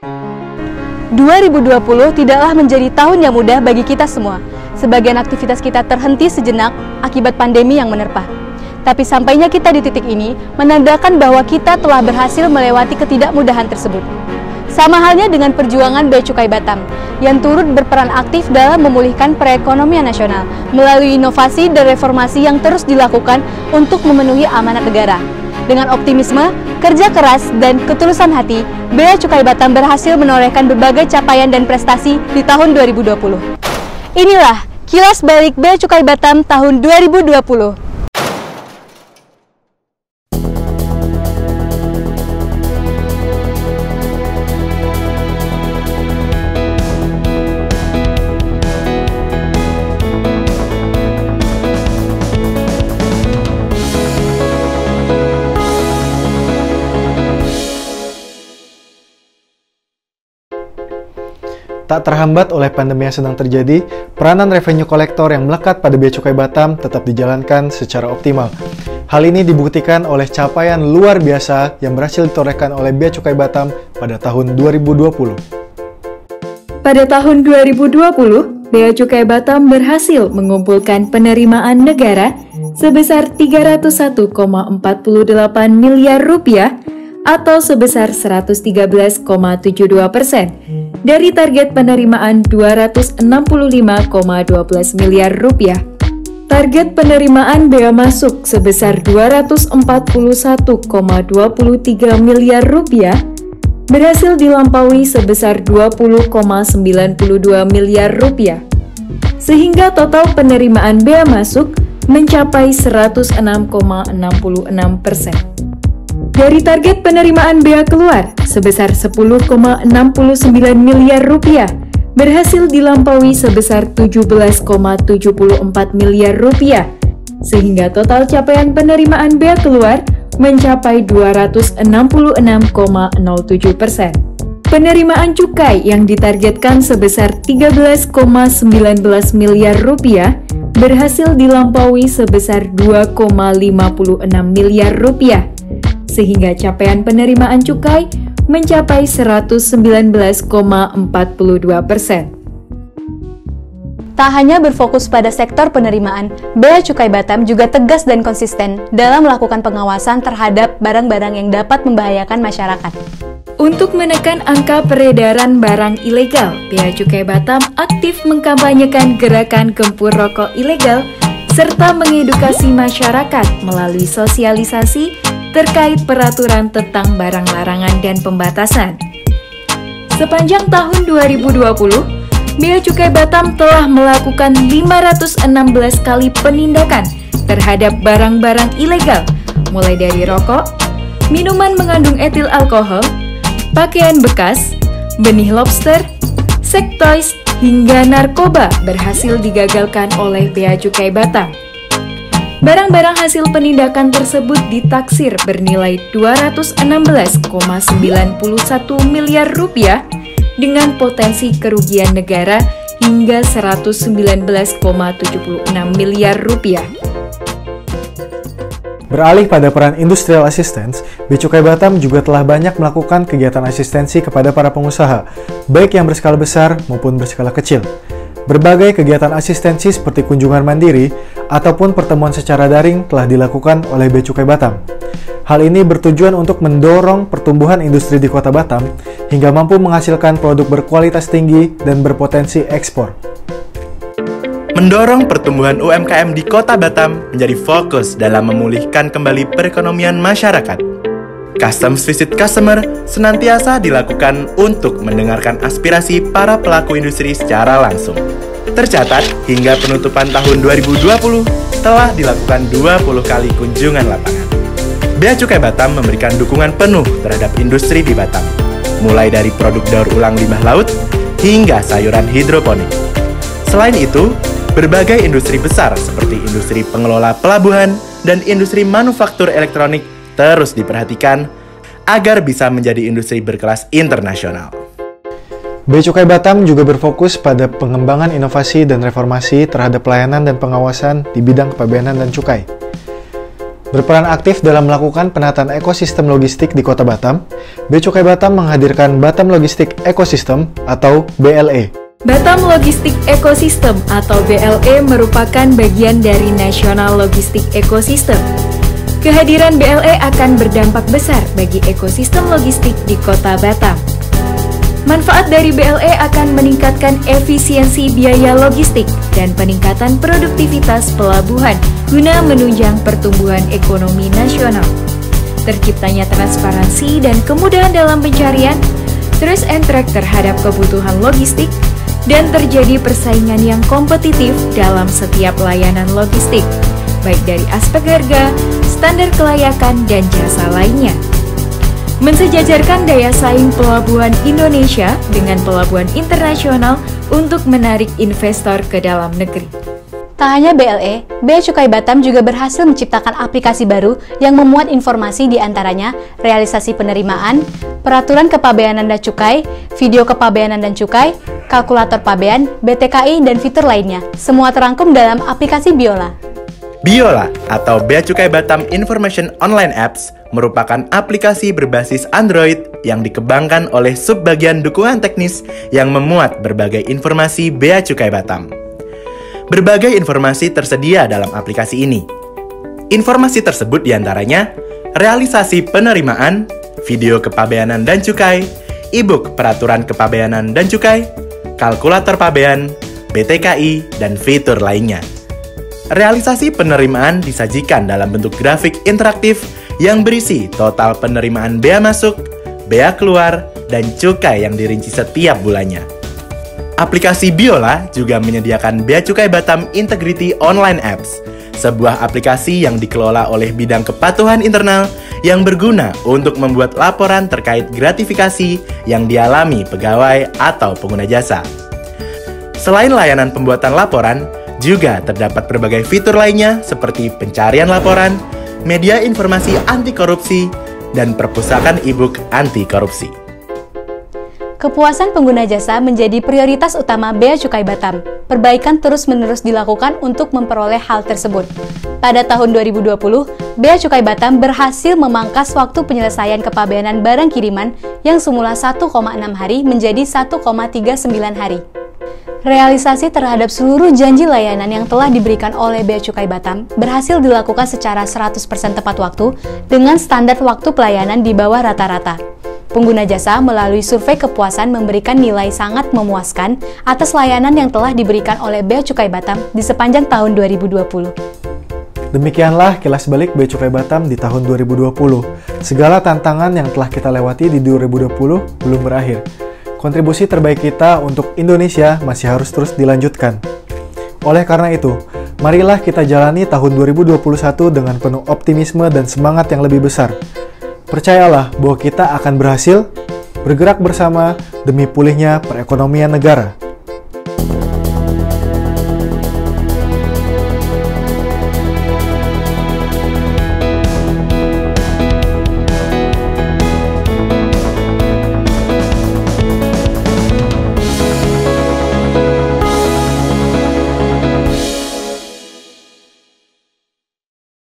2020 tidaklah menjadi tahun yang mudah bagi kita semua. Sebagian aktivitas kita terhenti sejenak akibat pandemi yang menerpa. Tapi sampainya kita di titik ini menandakan bahwa kita telah berhasil melewati ketidakmudahan tersebut. Sama halnya dengan perjuangan Bea Cukai Batam yang turut berperan aktif dalam memulihkan perekonomian nasional melalui inovasi dan reformasi yang terus dilakukan untuk memenuhi amanat negara. Dengan optimisme, kerja keras, dan ketulusan hati, Bea Cukai Batam berhasil menorehkan berbagai capaian dan prestasi di tahun 2020. Inilah kilas balik Bea Cukai Batam tahun 2020. Tak terhambat oleh pandemi yang sedang terjadi, peranan revenue kolektor yang melekat pada Bea Cukai Batam tetap dijalankan secara optimal. Hal ini dibuktikan oleh capaian luar biasa yang berhasil ditorehkan oleh Bea Cukai Batam pada tahun 2020. Pada tahun 2020, Bea Cukai Batam berhasil mengumpulkan penerimaan negara sebesar 301,48 miliar rupiah atau sebesar 113,72% dari target penerimaan 265,12 miliar rupiah. Target penerimaan bea masuk sebesar 241,23 miliar rupiah berhasil dilampaui sebesar 20,92 miliar rupiah. Sehingga total penerimaan bea masuk mencapai 106,66%. Dari target penerimaan bea keluar sebesar 10,69 miliar rupiah, berhasil dilampaui sebesar 17,74 miliar rupiah, sehingga total capaian penerimaan bea keluar mencapai 266,07%. Penerimaan cukai yang ditargetkan sebesar 13,19 miliar rupiah, berhasil dilampaui sebesar 2,56 miliar rupiah, sehingga capaian penerimaan cukai mencapai 119,42%. Tak hanya berfokus pada sektor penerimaan, Bea Cukai Batam juga tegas dan konsisten dalam melakukan pengawasan terhadap barang-barang yang dapat membahayakan masyarakat. Untuk menekan angka peredaran barang ilegal, Bea Cukai Batam aktif mengkampanyekan gerakan gempur rokok ilegal serta mengedukasi masyarakat melalui sosialisasi terkait peraturan tentang barang larangan dan pembatasan. Sepanjang tahun 2020, Bea Cukai Batam telah melakukan 516 kali penindakan terhadap barang-barang ilegal, mulai dari rokok, minuman mengandung etil alkohol, pakaian bekas, benih lobster, seks toys, hingga narkoba berhasil digagalkan oleh Bea Cukai Batam. Barang-barang hasil penindakan tersebut ditaksir bernilai 216,91 miliar rupiah dengan potensi kerugian negara hingga 119,76 miliar rupiah. Beralih pada peran Industrial Assistance, Bea Cukai Batam juga telah banyak melakukan kegiatan asistensi kepada para pengusaha, baik yang berskala besar maupun berskala kecil. Berbagai kegiatan asistensi seperti kunjungan mandiri ataupun pertemuan secara daring telah dilakukan oleh Bea Cukai Batam. Hal ini bertujuan untuk mendorong pertumbuhan industri di Kota Batam hingga mampu menghasilkan produk berkualitas tinggi dan berpotensi ekspor. Mendorong pertumbuhan UMKM di Kota Batam menjadi fokus dalam memulihkan kembali perekonomian masyarakat. Customs Visit Customer senantiasa dilakukan untuk mendengarkan aspirasi para pelaku industri secara langsung. Tercatat, hingga penutupan tahun 2020, telah dilakukan 20 kali kunjungan lapangan. Bea Cukai Batam memberikan dukungan penuh terhadap industri di Batam, mulai dari produk daur ulang limbah laut hingga sayuran hidroponik. Selain itu, berbagai industri besar seperti industri pengelola pelabuhan dan industri manufaktur elektronik terus diperhatikan agar bisa menjadi industri berkelas internasional. Bea Cukai Batam juga berfokus pada pengembangan inovasi dan reformasi terhadap pelayanan dan pengawasan di bidang kepabeanan dan cukai. Berperan aktif dalam melakukan penataan ekosistem logistik di Kota Batam, Bea Cukai Batam menghadirkan Batam Logistik Ecosystem atau BLE. Batam Logistik Ecosystem atau BLE merupakan bagian dari National Logistic Ecosystem. Kehadiran BLE akan berdampak besar bagi ekosistem logistik di Kota Batam. Manfaat dari BLE akan meningkatkan efisiensi biaya logistik dan peningkatan produktivitas pelabuhan guna menunjang pertumbuhan ekonomi nasional. Terciptanya transparansi dan kemudahan dalam pencarian, trace and track terhadap kebutuhan logistik, dan terjadi persaingan yang kompetitif dalam setiap layanan logistik, baik dari aspek harga, standar kelayakan, dan jasa lainnya. Mensejajarkan daya saing pelabuhan Indonesia dengan pelabuhan internasional untuk menarik investor ke dalam negeri. Tak hanya BLE, Bea Cukai Batam juga berhasil menciptakan aplikasi baru yang memuat informasi di antaranya realisasi penerimaan, peraturan kepabeanan dan cukai, video kepabeanan dan cukai, kalkulator pabean, BTKI, dan fitur lainnya. Semua terangkum dalam aplikasi Biola. Biola atau Bea Cukai Batam Information Online Apps merupakan aplikasi berbasis Android yang dikembangkan oleh subbagian dukungan teknis yang memuat berbagai informasi Bea Cukai Batam. Berbagai informasi tersedia dalam aplikasi ini. Informasi tersebut diantaranya realisasi penerimaan, video kepabeanan dan cukai, e-book peraturan kepabeanan dan cukai, kalkulator pabean, BTKI, dan fitur lainnya. Realisasi penerimaan disajikan dalam bentuk grafik interaktif yang berisi total penerimaan bea masuk, bea keluar, dan cukai yang dirinci setiap bulannya. Aplikasi Biola juga menyediakan Bea Cukai Batam Integrity Online Apps, sebuah aplikasi yang dikelola oleh bidang kepatuhan internal yang berguna untuk membuat laporan terkait gratifikasi yang dialami pegawai atau pengguna jasa. Selain layanan pembuatan laporan, juga terdapat berbagai fitur lainnya seperti pencarian laporan, media informasi anti korupsi, dan perpustakaan e-book anti korupsi. Kepuasan pengguna jasa menjadi prioritas utama Bea Cukai Batam. Perbaikan terus-menerus dilakukan untuk memperoleh hal tersebut. Pada tahun 2020, Bea Cukai Batam berhasil memangkas waktu penyelesaian kepabeanan barang kiriman yang semula 1,6 hari menjadi 1,39 hari. Realisasi terhadap seluruh janji layanan yang telah diberikan oleh Bea Cukai Batam berhasil dilakukan secara 100% tepat waktu dengan standar waktu pelayanan di bawah rata-rata. Pengguna jasa melalui survei kepuasan memberikan nilai sangat memuaskan atas layanan yang telah diberikan oleh Bea Cukai Batam di sepanjang tahun 2020. Demikianlah kilas balik Bea Cukai Batam di tahun 2020. Segala tantangan yang telah kita lewati di 2020 belum berakhir. Kontribusi terbaik kita untuk Indonesia masih harus terus dilanjutkan. Oleh karena itu, marilah kita jalani tahun 2021 dengan penuh optimisme dan semangat yang lebih besar. Percayalah bahwa kita akan berhasil bergerak bersama demi pulihnya perekonomian negara.